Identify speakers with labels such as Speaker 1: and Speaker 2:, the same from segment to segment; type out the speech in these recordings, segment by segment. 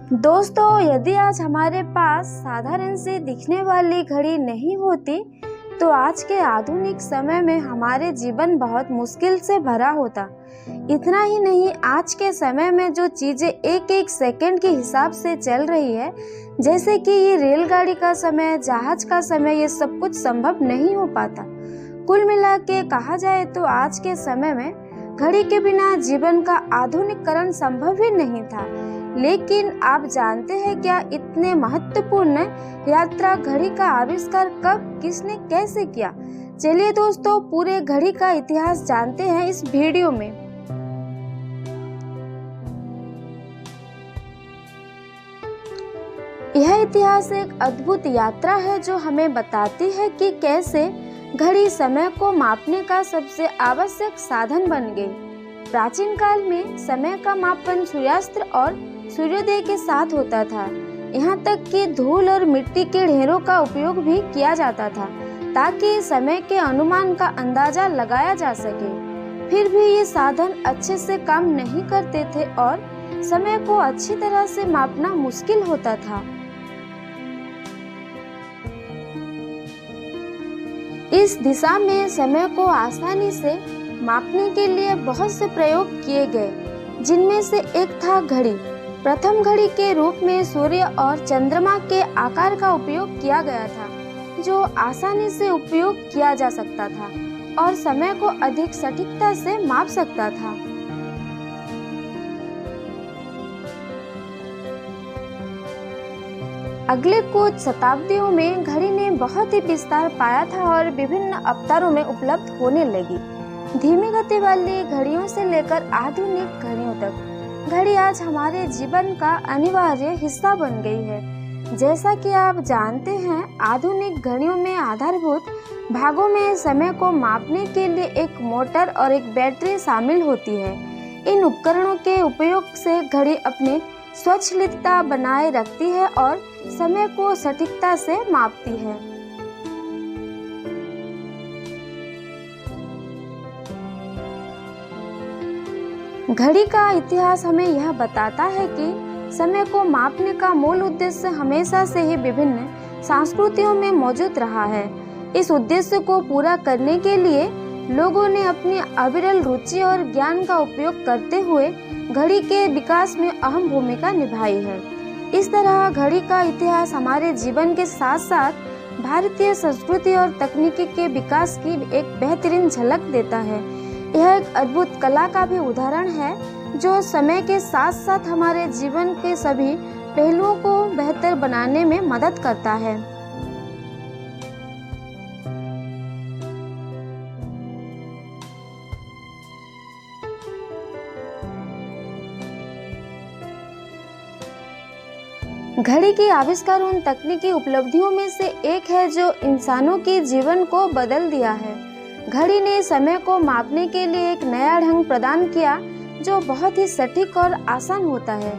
Speaker 1: दोस्तों, यदि आज हमारे पास साधारण से दिखने वाली घड़ी नहीं होती तो आज के आधुनिक समय में हमारे जीवन बहुत मुश्किल से भरा होता। इतना ही नहीं, आज के समय में जो चीजें एक एक सेकंड के हिसाब से चल रही है, जैसे कि ये रेलगाड़ी का समय, जहाज का समय, ये सब कुछ संभव नहीं हो पाता। कुल मिला के कहा जाए तो आज के समय में घड़ी के बिना जीवन का आधुनिकीकरण संभव ही नहीं था। लेकिन आप जानते हैं क्या, इतने महत्वपूर्ण यात्रा घड़ी का आविष्कार कब, किसने, कैसे किया? चलिए दोस्तों, पूरे घड़ी का इतिहास जानते हैं इस वीडियो में। यह इतिहास एक अद्भुत यात्रा है जो हमें बताती है कि कैसे घड़ी समय को मापने का सबसे आवश्यक साधन बन गई। प्राचीन काल में समय का मापन सूर्यास्त और सूर्योदय के साथ होता था। यहाँ तक कि धूल और मिट्टी के ढेरों का उपयोग भी किया जाता था ताकि समय के अनुमान का अंदाजा लगाया जा सके। फिर भी ये साधन अच्छे से काम नहीं करते थे और समय को अच्छी तरह से मापना मुश्किल होता था। इस दिशा में समय को आसानी से मापने के लिए बहुत से प्रयोग किए गए, जिनमें से एक था घड़ी। प्रथम घड़ी के रूप में सूर्य और चंद्रमा के आकार का उपयोग किया गया था, जो आसानी से उपयोग किया जा सकता था और समय को अधिक सटीकता से माप सकता था। अगले कुछ शताब्दियों में घड़ी ने बहुत ही विस्तार पाया था और विभिन्न अवतारों में उपलब्ध होने लगी। धीमी गति वाली घड़ियों से लेकर आधुनिक घड़ियों तक घड़ी आज हमारे जीवन का अनिवार्य हिस्सा बन गई है। जैसा कि आप जानते हैं, आधुनिक घड़ियों में आधारभूत भागों में समय को मापने के लिए एक मोटर और एक बैटरी शामिल होती है। इन उपकरणों के उपयोग से घड़ी अपनी स्वचालितता बनाए रखती है और समय को सटीकता से मापती है। घड़ी का इतिहास हमें यह बताता है कि समय को मापने का मूल उद्देश्य हमेशा से ही विभिन्न संस्कृतियों में मौजूद रहा है। इस उद्देश्य को पूरा करने के लिए लोगों ने अपनी अविरल रुचि और ज्ञान का उपयोग करते हुए घड़ी के विकास में अहम भूमिका निभाई है। इस तरह घड़ी का इतिहास हमारे जीवन के साथ साथ भारतीय संस्कृति और तकनीकी के विकास की एक बेहतरीन झलक देता है। यह एक अद्भुत कला का भी उदाहरण है जो समय के साथ साथ हमारे जीवन के सभी पहलुओं को बेहतर बनाने में मदद करता है। घड़ी की आविष्कार उन तकनीकी उपलब्धियों में से एक है जो इंसानों के जीवन को बदल दिया है। घड़ी ने समय को मापने के लिए एक नया ढंग प्रदान किया जो बहुत ही सटीक और आसान होता है।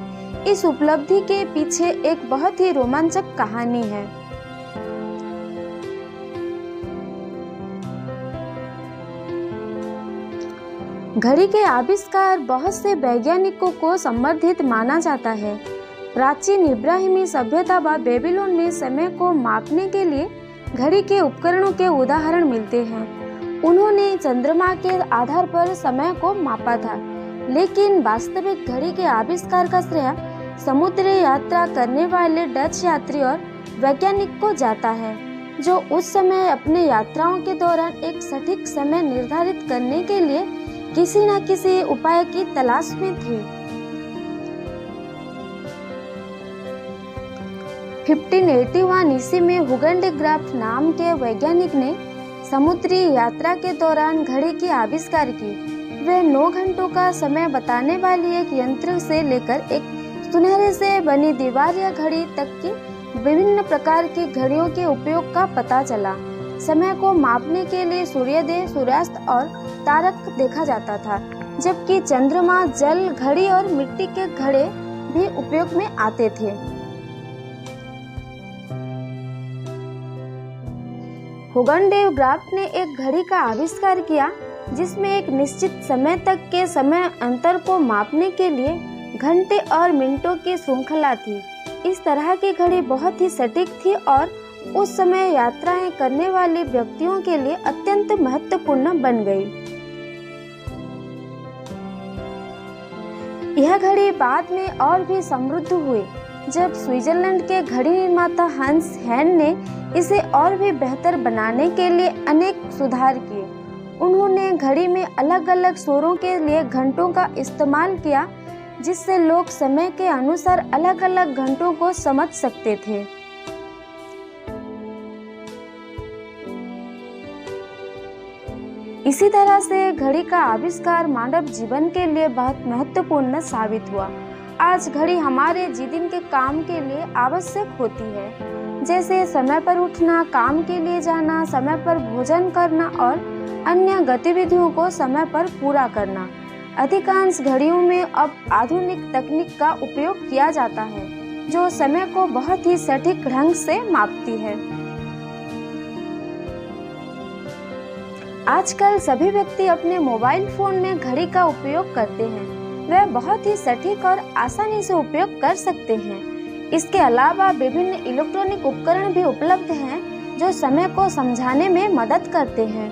Speaker 1: इस उपलब्धि के पीछे एक बहुत ही रोमांचक कहानी है। घड़ी के आविष्कार बहुत से वैज्ञानिकों को संबंधित माना जाता है। प्राचीन इब्राहिमी सभ्यता व बेबीलोन में समय को मापने के लिए घड़ी के उपकरणों के उदाहरण मिलते हैं। उन्होंने चंद्रमा के आधार पर समय को मापा था, लेकिन वास्तविक घड़ी के आविष्कार का श्रेय समुद्री यात्रा करने वाले डच यात्री और वैज्ञानिक को जाता है, जो उस समय अपने यात्राओं के दौरान एक सटीक समय निर्धारित करने के लिए किसी न किसी उपाय की तलाश में थे। 1581 ईस्वी में हुगन डे ग्राफ नाम के वैज्ञानिक ने समुद्री यात्रा के दौरान घड़ी की आविष्कार की। वे 9 घंटों का समय बताने वाली एक यंत्र से लेकर एक सुनहरे से बनी दीवार या घड़ी तक की विभिन्न प्रकार की घड़ियों के उपयोग का पता चला। समय को मापने के लिए सूर्योदय, सूर्यास्त और तारक देखा जाता था, जबकि चंद्रमा, जल, घड़ी और मिट्टी के घड़े भी उपयोग में आते थे। हुगन डे ग्राफ ने एक घड़ी का आविष्कार किया जिसमें एक निश्चित समय तक के समय अंतर को मापने के लिए घंटे और मिनटों की श्रृंखला थी। इस तरह की घड़ी बहुत ही सटीक थी और उस समय यात्राएं करने वाले व्यक्तियों के लिए अत्यंत महत्वपूर्ण बन गई। यह घड़ी बाद में और भी समृद्ध हुई जब स्विट्जरलैंड के घड़ी निर्माता हंस हेन ने इसे और भी बेहतर बनाने के लिए अनेक सुधार किए। उन्होंने घड़ी में अलग अलग स्वरों के लिए घंटों का इस्तेमाल किया, जिससे लोग समय के अनुसार अलग अलग घंटों को समझ सकते थे। इसी तरह से घड़ी का आविष्कार मानव जीवन के लिए बहुत महत्वपूर्ण साबित हुआ। आज घड़ी हमारे दिन के काम के लिए आवश्यक होती है, जैसे समय पर उठना, काम के लिए जाना, समय पर भोजन करना और अन्य गतिविधियों को समय पर पूरा करना। अधिकांश घड़ियों में अब आधुनिक तकनीक का उपयोग किया जाता है, जो समय को बहुत ही सटीक ढंग से मापती है। आजकल सभी व्यक्ति अपने मोबाइल फोन में घड़ी का उपयोग करते हैं। वे बहुत ही सटीक और आसानी से उपयोग कर सकते हैं। इसके अलावा विभिन्न इलेक्ट्रॉनिक उपकरण भी उपलब्ध हैं, जो समय को समझाने में मदद करते हैं।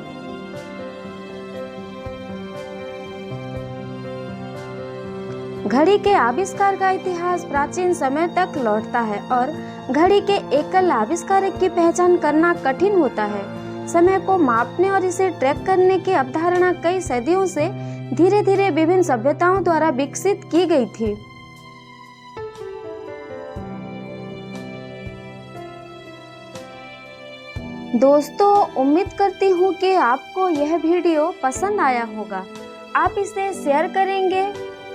Speaker 1: घड़ी के आविष्कार का इतिहास प्राचीन समय तक लौटता है और घड़ी के एकल आविष्कारक की पहचान करना कठिन होता है। समय को मापने और इसे ट्रैक करने की अवधारणा कई सदियों से धीरे धीरे विभिन्न सभ्यताओं द्वारा विकसित की गई थी। दोस्तों, उम्मीद करती हूँ कि आपको यह वीडियो पसंद आया होगा। आप इसे शेयर करेंगे।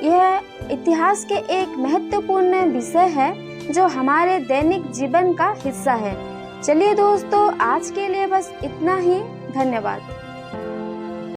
Speaker 1: यह इतिहास के एक महत्वपूर्ण विषय है जो हमारे दैनिक जीवन का हिस्सा है। चलिए दोस्तों, आज के लिए बस इतना ही। धन्यवाद।